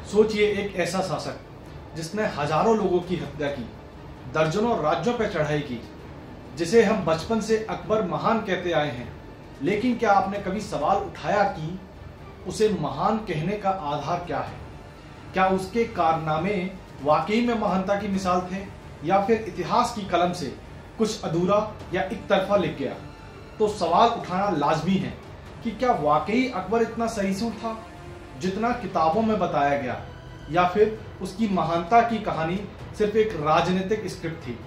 सोचिए, एक ऐसा शासक जिसने हजारों लोगों की हत्या की, दर्जनों राज्यों पर चढ़ाई की, जिसे हम बचपन से अकबर महान कहते आए हैं। लेकिन क्या आपने कभी सवाल उठाया कि उसे महान कहने का आधार क्या है? क्या उसके कारनामे वाकई में महानता की मिसाल थे, या फिर इतिहास की कलम से कुछ अधूरा या एक तरफा लिख गया? तो सवाल उठाना लाजमी है कि क्या वाकई अकबर इतना सहीसुर था जितना किताबों में बताया गया, या फिर उसकी महानता की कहानी सिर्फ एक राजनीतिक स्क्रिप्ट थी?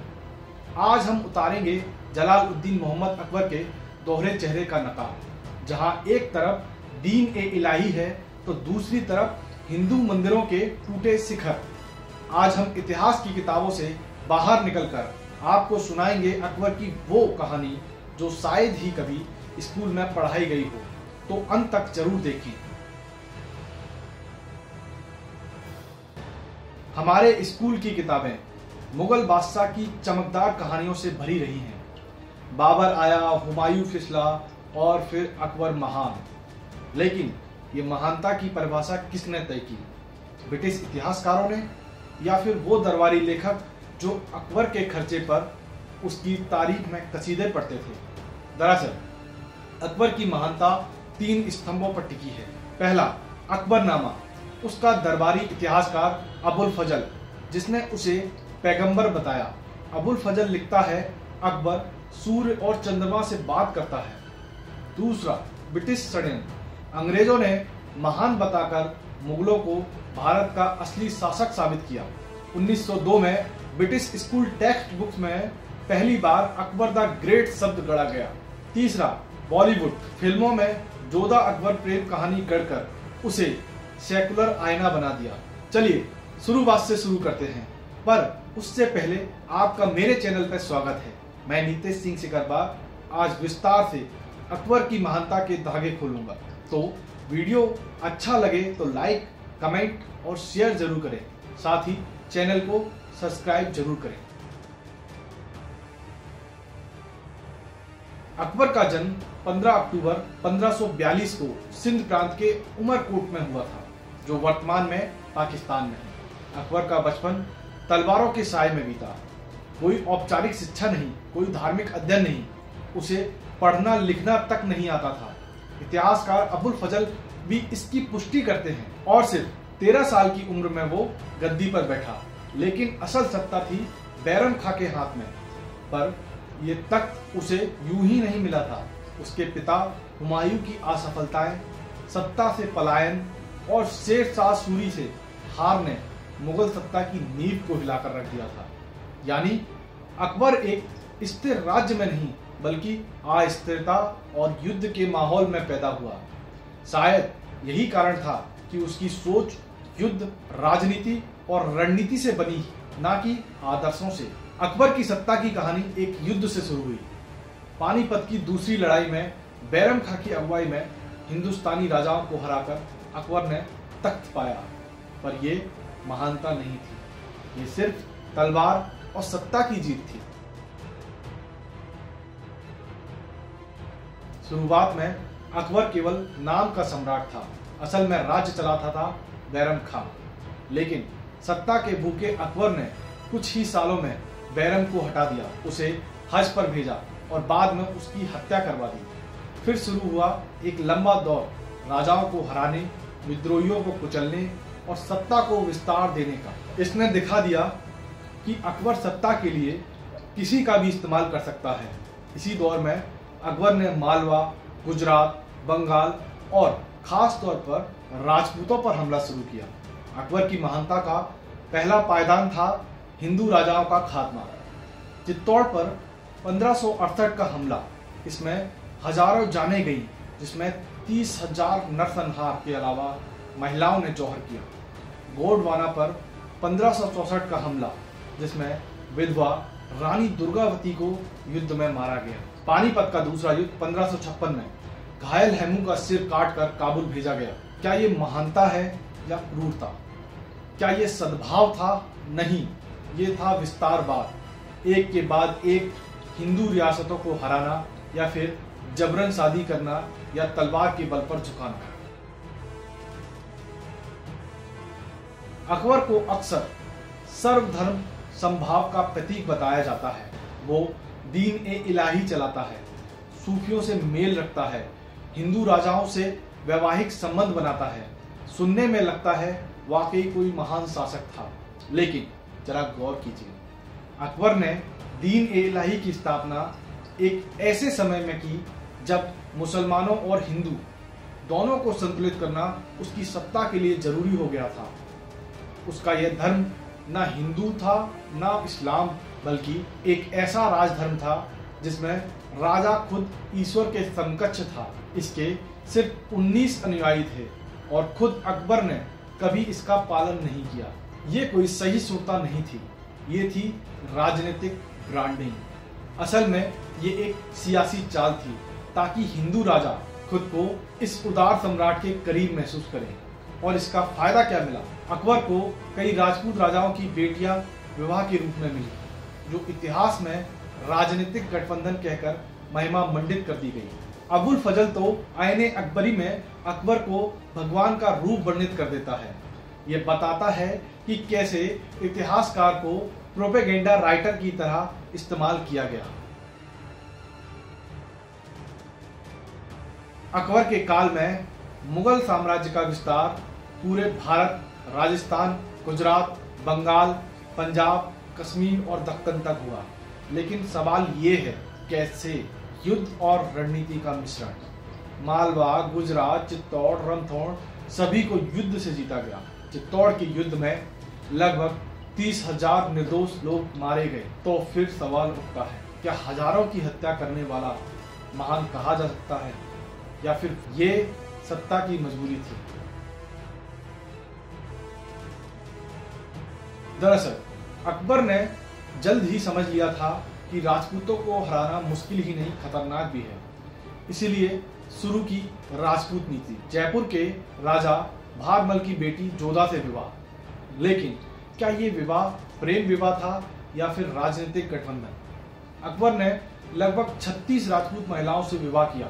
आज हम उतारेंगे जलालुद्दीन मोहम्मद अकबर के दोहरे चेहरे का नकाब, जहां एक तरफ दीन ए इलाही है तो दूसरी तरफ हिंदू मंदिरों के टूटे शिखर। आज हम इतिहास की किताबों से बाहर निकलकर आपको सुनाएंगे अकबर की वो कहानी जो शायद ही कभी स्कूल में पढ़ाई गई हो। तो अंत तक जरूर देखें। हमारे स्कूल की किताबें मुगल बादशाह की चमकदार कहानियों से भरी रही हैं। बाबर आया, हुमायूं फिसला और फिर अकबर महान। लेकिन ये महानता की परिभाषा किसने तय की? ब्रिटिश इतिहासकारों ने, या फिर वो दरबारी लेखक जो अकबर के खर्चे पर उसकी तारीख में कसीदे पढ़ते थे? दरअसल अकबर की महानता 3 स्तंभों पर टिकी है। पहला, अकबरनामा, उसका दरबारी इतिहासकार अबुल फजल, जिसने उसे पैगंबर बताया। अबुल फजल लिखता है, अकबर सूर्य और चंद्रमा से बात करता है। दूसरा, ब्रिटिश षड्यंत्र, अंग्रेजों ने महान बताकर मुगलों को भारत का असली शासक साबित किया। 1902 में ब्रिटिश स्कूल टेक्स्ट बुक्स में पहली बार अकबर द ग्रेट शब्द गढ़ा गया। तीसरा, बॉलीवुड फिल्मों में जोधा अकबर प्रेम कहानी गढ़कर उसे सेकुलर आईना बना दिया। चलिए शुरुआत से शुरू करते हैं, पर उससे पहले आपका मेरे चैनल पर स्वागत है। मैं नितेश सिंह सिकरबार आज विस्तार से अकबर की महानता के धागे खोलूंगा। तो वीडियो अच्छा लगे तो लाइक, कमेंट और शेयर जरूर करें। साथ ही चैनल को सब्सक्राइब जरूर करें। अकबर का जन्म 15 अक्टूबर 1542 को सिंध प्रांत के उमरकोट में हुआ था, जो वर्तमान में पाकिस्तान में है। अकबर का बचपन तलवारों के साए में बीता। कोई औपचारिक शिक्षा नहीं, कोई धार्मिक अध्ययन नहीं, उसे पढ़ना लिखना तक नहीं आता था। इतिहासकार अबुल फजल भी इसकी पुष्टि करते हैं। और सिर्फ 13 साल की उम्र में वो गद्दी पर बैठा। लेकिन असल सत्ता थी बैरम खां के हाथ में। पर ये तख्त उसे यूं ही नहीं मिला था। उसके पिता हुमायूं की असफलताएं, सत्ता से पलायन और शेर शाह सूरी से हार ने मुगल सत्ता की नींव को हिलाकर रख दिया था। यानी अकबर एक स्थिर राज्य में नहीं, बल्कि अस्थिरता और युद्ध के माहौल में पैदा हुआ। शायद यही कारण था कि उसकी सोच युद्ध, राजनीति और रणनीति से बनी, ना कि आदर्शों से। अकबर की सत्ता की कहानी एक युद्ध से शुरू हुई। पानीपत की दूसरी लड़ाई में बैरम खां की अगुवाई में हिंदुस्तानी राजाओं को हराकर अकबर ने तख्त पाया। पर यह महानता नहीं थी, ये सिर्फ तलवार और सत्ता की जीत थी। शुरुआत में अकबर केवल नाम का सम्राट था। असल में राज्य चलाता था बैरम खां। लेकिन सत्ता के भूखे अकबर ने कुछ ही सालों में बैरम को हटा दिया, उसे हज पर भेजा और बाद में उसकी हत्या करवा दी। फिर शुरू हुआ एक लंबा दौर राजाओं को हराने, विद्रोहियों को कुचलने और सत्ता को विस्तार देने का। इसने दिखा दिया कि अकबर सत्ता के लिए किसी का भी इस्तेमाल कर सकता है। इसी दौर में अकबर ने मालवा, गुजरात, बंगाल और खास तौर पर राजपूतों पर हमला शुरू किया। अकबर की महानता का पहला पायदान था हिंदू राजाओं का खात्मा। चित्तौड़ पर 1568 का हमला, इसमें हजारों जानें गईं, जिसमें 30,000 नरसंहार के अलावा महिलाओं ने जौहर किया। गोंडवाना पर 1564 का हमला, जिसमें विधवा रानी दुर्गावती को युद्ध में मारा गया। पानीपत का दूसरा युद्ध 1556 में घायल हेमू का सिर काटकर काबुल भेजा गया। क्या ये महानता है या क्रूरता? क्या ये सद्भाव था? नहीं, ये था विस्तारवाद। एक के बाद एक हिंदू रियासतों को हराना, या फिर जबरन शादी करना, या तलवार के बल पर झुकाना। अकबर को अक्सर सर्वधर्म संभाव का प्रतीक बताया जाता है। वो दीन ए इलाही चलाता है, सूफियों से मेल रखता है, हिंदू राजाओं से वैवाहिक संबंध बनाता है। सुनने में लगता है वाकई कोई महान शासक था। लेकिन जरा गौर कीजिए, अकबर ने दीन ए इलाही की स्थापना एक ऐसे समय में की जब मुसलमानों और हिंदू दोनों को संतुलित करना उसकी सत्ता के लिए जरूरी हो गया था। उसका यह धर्म ना हिंदू था ना इस्लाम, बल्कि एक ऐसा राजधर्म था जिसमें राजा खुद ईश्वर के समकक्ष था। इसके सिर्फ 19 अनुयायी थे और खुद अकबर ने कभी इसका पालन नहीं किया। ये कोई सही सूरता नहीं थी, ये थी राजनीतिक ब्रांडिंग। असल में ये एक सियासी चाल थी ताकि हिंदू राजा खुद को इस उदार सम्राट के करीब महसूस करें। और इसका फायदा क्या मिला? अकबर को कई राजपूत राजाओं की बेटियां विवाह के रूप में मिली, जो इतिहास में राजनीतिक गठबंधन कहकर महिमा मंडित कर दी गई। अबुल फजल तो आईने अकबरी में अकबर को भगवान का रूप वर्णित कर देता है। ये बताता है कि कैसे इतिहासकार को प्रोपेगेंडा राइटर की तरह इस्तेमाल किया गया। अकबर के काल में मुगल साम्राज्य का विस्तार पूरे भारत, राजस्थान, गुजरात, बंगाल, पंजाब, कश्मीर और दक्कन तक हुआ। लेकिन सवाल ये है, कैसे? युद्ध और रणनीति का मिश्रण। मालवा, गुजरात, चित्तौड़, रणथंभौर सभी को युद्ध से जीता गया। चित्तौड़ के युद्ध में लगभग 30,000 निर्दोष लोग मारे गए। तो फिर सवाल उठता है, क्या हजारों की हत्या करने वाला महान कहा जा सकता है, या फिर ये सत्ता की मजबूरी थी? दरअसल अकबर ने जल्द ही समझ लिया था कि राजपूतों को हराना मुश्किल ही नहीं, खतरनाक भी है। इसीलिए शुरू की राजपूत नीति। जयपुर के राजा भारमल की बेटी जोधा से विवाह। लेकिन क्या ये विवाह प्रेम विवाह था या फिर राजनीतिक गठबंधन? अकबर ने लगभग 36 राजपूत महिलाओं से विवाह किया,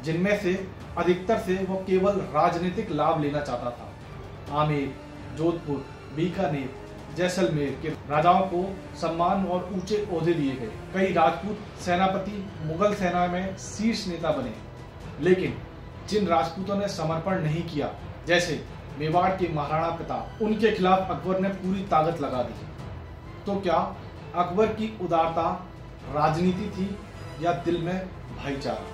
जिनमें से अधिकतर से वो केवल राजनीतिक लाभ लेना चाहता था। आमेर, जोधपुर, बीकानेर, जैसलमेर के राजाओं को सम्मान और ऊंचे ओहदे दिए गए। कई राजपूत सेनापति मुगल सेना में शीर्ष नेता बने। लेकिन जिन राजपूतों ने समर्पण नहीं किया, जैसे मेवाड़ के महाराणा प्रताप, उनके खिलाफ अकबर ने पूरी ताकत लगा दी। तो क्या अकबर की उदारता राजनीति थी या दिल में भाईचारा?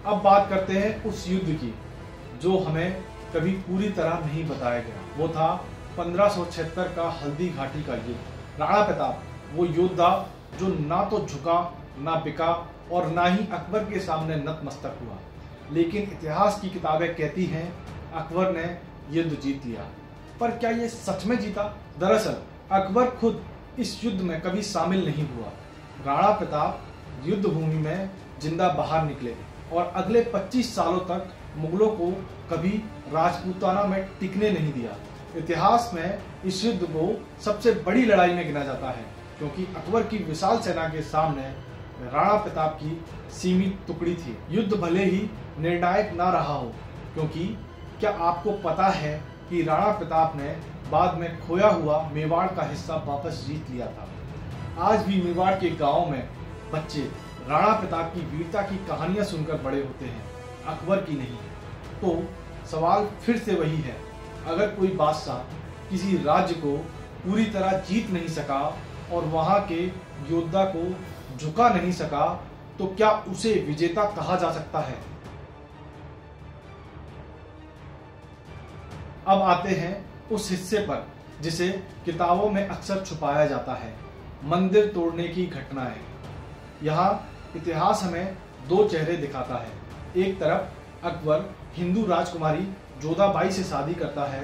अब बात करते हैं उस युद्ध की जो हमें कभी पूरी तरह नहीं बताया गया। वो था 1576 का हल्दी घाटी का युद्ध। राणा प्रताप वो योद्धा जो ना तो झुका, ना बिका और ना ही अकबर के सामने नतमस्तक हुआ। लेकिन इतिहास की किताबें कहती हैं अकबर ने युद्ध जीत लिया। पर क्या ये सच में जीता? दरअसल अकबर खुद इस युद्ध में कभी शामिल नहीं हुआ। राणा प्रताप युद्ध भूमि में जिंदा बाहर निकले और अगले 25 सालों तक मुगलों को कभी राजपूताना में टिकने नहीं दिया। इतिहास में इस युद्ध को सबसे बड़ी लड़ाई में गिना जाता है, क्योंकि अकबर की विशाल सेना के सामने राणा प्रताप की सीमित टुकड़ी थी। युद्ध भले ही निर्णायक ना रहा हो, क्योंकि क्या आपको पता है कि राणा प्रताप ने बाद में खोया हुआ मेवाड़ का हिस्सा वापस जीत लिया था। आज भी मेवाड़ के गांवों में बच्चे राणा प्रताप की वीरता की कहानियां सुनकर बड़े होते हैं, अकबर की नहीं। तो सवाल फिर से वही है, अगर कोई बादशाह किसी राज्य को पूरी तरह जीत नहीं सका और वहां के योद्धा को झुका नहीं सका, तो क्या उसे विजेता कहा जा सकता है? अब आते हैं उस हिस्से पर जिसे किताबों में अक्सर छुपाया जाता है, मंदिर तोड़ने की घटनाएं। यहाँ इतिहास हमें दो चेहरे दिखाता है। एक तरफ अकबर हिंदू राजकुमारी जोधाबाई से शादी करता है,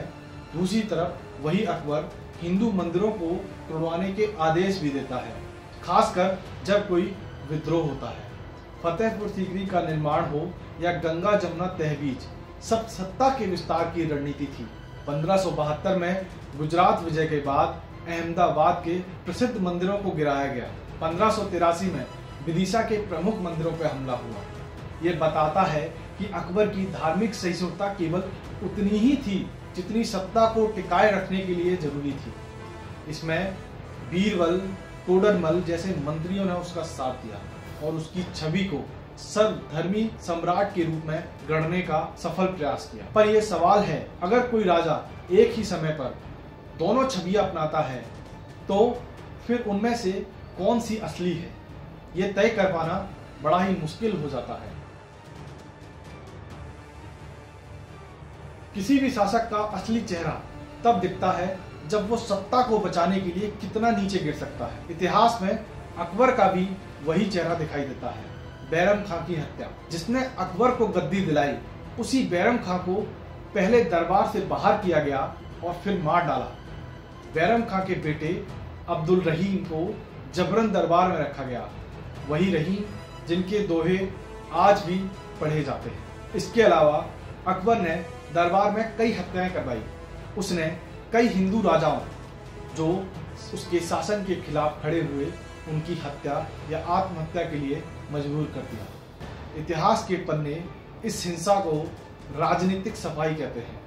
दूसरी तरफ वही अकबर हिंदू मंदिरों को तोड़वाने के आदेश भी देता है, खासकर जब कोई विद्रोह होता है। फतेहपुर सीकरी का निर्माण हो या गंगा जमुना तहवीज, सब सत्ता के विस्तार की रणनीति थी। 1572 में गुजरात विजय के बाद अहमदाबाद के प्रसिद्ध मंदिरों को गिराया गया। 1583 में विदिशा के प्रमुख मंदिरों पर हमला हुआ। ये बताता है कि अकबर की धार्मिक सहिष्णुता केवल उतनी ही थी जितनी सत्ता को टिकाए रखने के लिए जरूरी थी। इसमें बीरबल, टोडरमल जैसे मंत्रियों ने उसका साथ दिया और उसकी छवि को सर्वधर्मी सम्राट के रूप में गढ़ने का सफल प्रयास किया। पर यह सवाल है, अगर कोई राजा एक ही समय पर दोनों छवियां अपनाता है तो फिर उनमें से कौन सी असली है, यह तय कर पाना बड़ा ही मुश्किल हो जाता है। किसी भी शासक का असली चेहरा तब दिखता है जब वो सत्ता को बचाने के लिए कितना नीचे गिर सकता है। इतिहास में अकबर का भी वही चेहरा दिखाई देता है। बैरम खां की हत्या, जिसने अकबर को गद्दी दिलाई, उसी बैरम खां को पहले दरबार से बाहर किया गया और फिर मार डाला। बैरम खां के बेटे अब्दुल रहीम को जबरन दरबार में रखा गया, वही रहीम जिनके दोहे आज भी पढ़े जाते हैं। इसके अलावा अकबर ने दरबार में कई हत्याएं करवाई। उसने कई हिंदू राजाओं जो उसके शासन के खिलाफ खड़े हुए, उनकी हत्या या आत्महत्या के लिए मजबूर कर दिया। इतिहास के पन्ने इस हिंसा को राजनीतिक सफाई कहते हैं।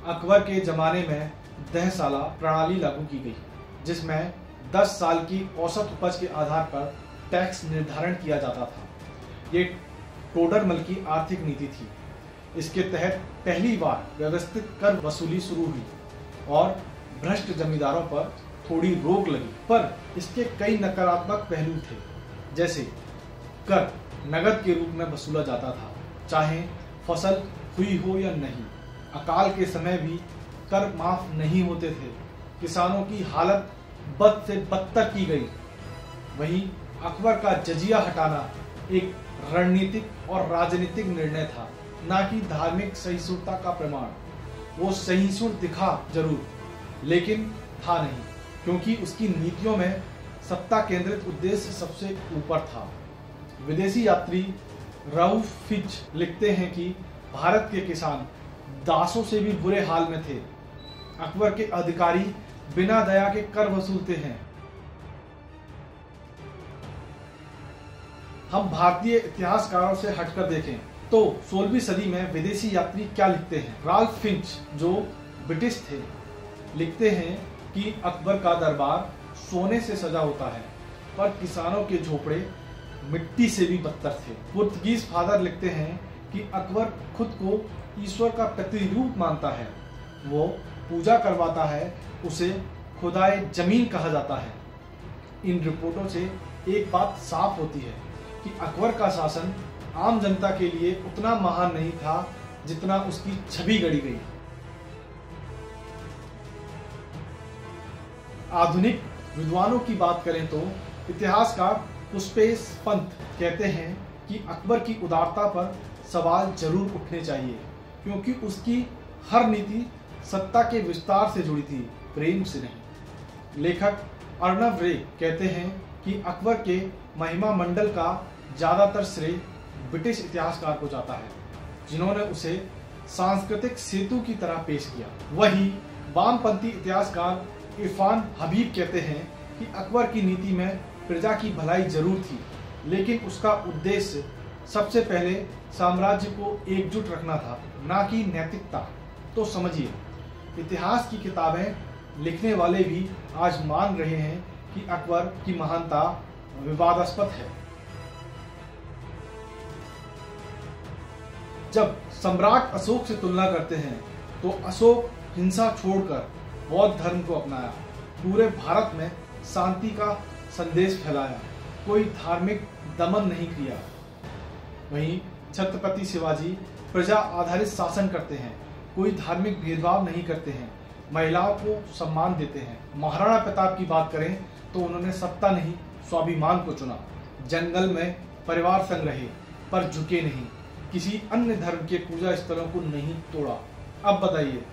अकबर के जमाने में दहसाला प्रणाली लागू की गई, जिसमें 10 साल की औसत उपज के आधार पर टैक्स निर्धारण किया जाता था। ये टोडरमल की आर्थिक नीति थी। इसके तहत पहली बार व्यवस्थित कर वसूली शुरू हुई और भ्रष्ट जमींदारों पर थोड़ी रोक लगी। पर इसके कई नकारात्मक पहलू थे, जैसे कर नगद के रूप में वसूला जाता था, चाहे फसल हुई हो या नहीं। अकाल के समय भी कर माफ नहीं होते थे। किसानों की हालत बद से बदतर की गई। वहीं अकबर का जजिया हटाना एक रणनीतिक और राजनीतिक निर्णय था, न कि धार्मिक सहिष्णुता का प्रमाण। वो सहिष्णु दिखा जरूर, लेकिन था नहीं, क्योंकि उसकी नीतियों में सत्ता केंद्रित उद्देश्य सबसे ऊपर था। विदेशी यात्री राउफ फिच लिखते हैं कि भारत के किसान दासों से भी बुरे हाल में थे। अकबर के अधिकारी बिना दया के कर वसूलते हैं। हम भारतीय इतिहासकारों से हटकर देखें तो 16वीं सदी में विदेशी यात्री क्या लिखते हैं। राल्फ फिंच, जो ब्रिटिश थे, लिखते हैं कि अकबर का दरबार सोने से सजा होता है, पर किसानों के झोपड़े मिट्टी से भी बदतर थे। पुर्तगीज फादर लिखते हैं कि अकबर खुद को ईश्वर का प्रतिरूप मानता है। वो पूजा करवाता है, उसे खुदाए जमीन कहा जाता है। इन रिपोर्टों से एक बात साफ होती है कि अकबर का शासन आम जनता के लिए उतना महान नहीं था जितना उसकी छवि गढ़ी गई। आधुनिक विद्वानों की बात करें तो इतिहासकार पुष्पेश पंत कहते हैं कि अकबर की उदारता पर सवाल जरूर उठने चाहिए, क्योंकि उसकी हर नीति सत्ता के विस्तार से जुड़ी थी, प्रेम से नहीं। लेखक अर्नव रे कहते हैं कि अकबर के महिमा मंडल का ज्यादातर श्रेय ब्रिटिश इतिहासकार को जाता है, जिन्होंने उसे सांस्कृतिक सेतु की तरह पेश किया। वहीं वामपंथी इतिहासकार इरफान हबीब कहते हैं कि अकबर की नीति में प्रजा की भलाई जरूर थी, लेकिन उसका उद्देश्य सबसे पहले साम्राज्य को एकजुट रखना था, ना कि नैतिकता। तो समझिए, इतिहास की किताबें लिखने वाले भी आज मान रहे हैं कि अकबर की महानता विवादास्पद है। जब सम्राट अशोक से तुलना करते हैं तो अशोक हिंसा छोड़कर बौद्ध धर्म को अपनाया, पूरे भारत में शांति का संदेश फैलाया, कोई धार्मिक दमन नहीं किया। वहीं छत्रपति शिवाजी प्रजा आधारित शासन करते हैं, कोई धार्मिक भेदभाव नहीं करते हैं, महिलाओं को सम्मान देते हैं। महाराणा प्रताप की बात करें तो उन्होंने सत्ता नहीं, स्वाभिमान को चुना। जंगल में परिवार संग रहे, पर झुके नहीं, किसी अन्य धर्म के पूजा स्थलों को नहीं तोड़ा। अब बताइए,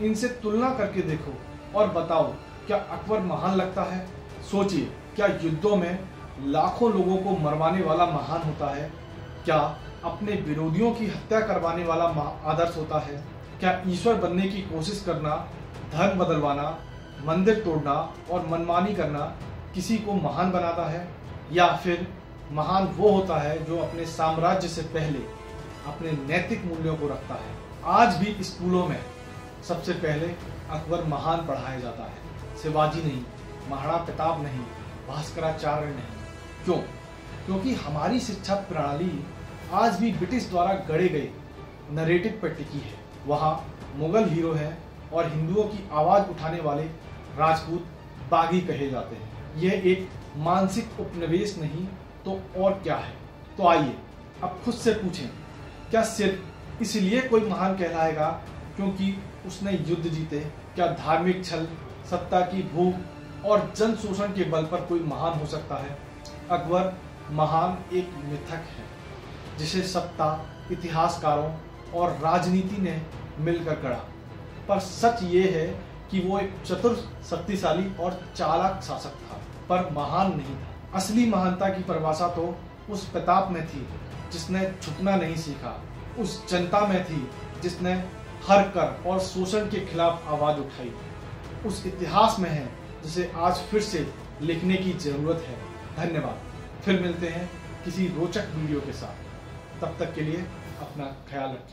इनसे तुलना करके देखो और बताओ, क्या अकबर महान लगता है? सोचिए, क्या युद्धों में लाखों लोगों को मरवाने वाला महान होता है? क्या अपने विरोधियों की हत्या करवाने वाला आदर्श होता है? क्या ईश्वर बनने की कोशिश करना, धर्म बदलवाना, मंदिर तोड़ना और मनमानी करना किसी को महान बनाता है? या फिर महान वो होता है जो अपने साम्राज्य से पहले अपने नैतिक मूल्यों को रखता है। आज भी स्कूलों में सबसे पहले अकबर महान पढ़ाया जाता है, शिवाजी नहीं, महाराणा प्रताप नहीं, भास्कराचार्य नहीं। क्यों? क्योंकि हमारी शिक्षा प्रणाली आज भी ब्रिटिश द्वारा गढ़े गए नरेटिव पर टिकी है। वहाँ मुगल हीरो हैं और हिंदुओं की आवाज उठाने वाले राजपूत बागी कहे जाते हैं। यह एक मानसिक उपनिवेश नहीं तो और क्या है? तो आइए अब खुद से पूछें, क्या सिर्फ इसलिए कोई महान कहलाएगा क्योंकि उसने युद्ध जीते? क्या धार्मिक छल, सत्ता की भूख और जन शोषण के बल पर कोई महान हो सकता है? अकबर महान एक मिथक है जिसे सत्ता, इतिहासकारों और राजनीति ने मिलकर गढ़ा। पर सच ये है कि वो एक चतुर, शक्तिशाली और चालाक शासक था, पर महान नहीं था। असली महानता की परिभाषा तो उस प्रताप में थी जिसने झुकना नहीं सीखा, उस जनता में थी जिसने हर कर और शोषण के खिलाफ आवाज उठाई, उस इतिहास में है जिसे आज फिर से लिखने की जरूरत है। धन्यवाद। फिर मिलते हैं किसी रोचक वीडियो के साथ। तब तक के लिए अपना ख्याल रखें।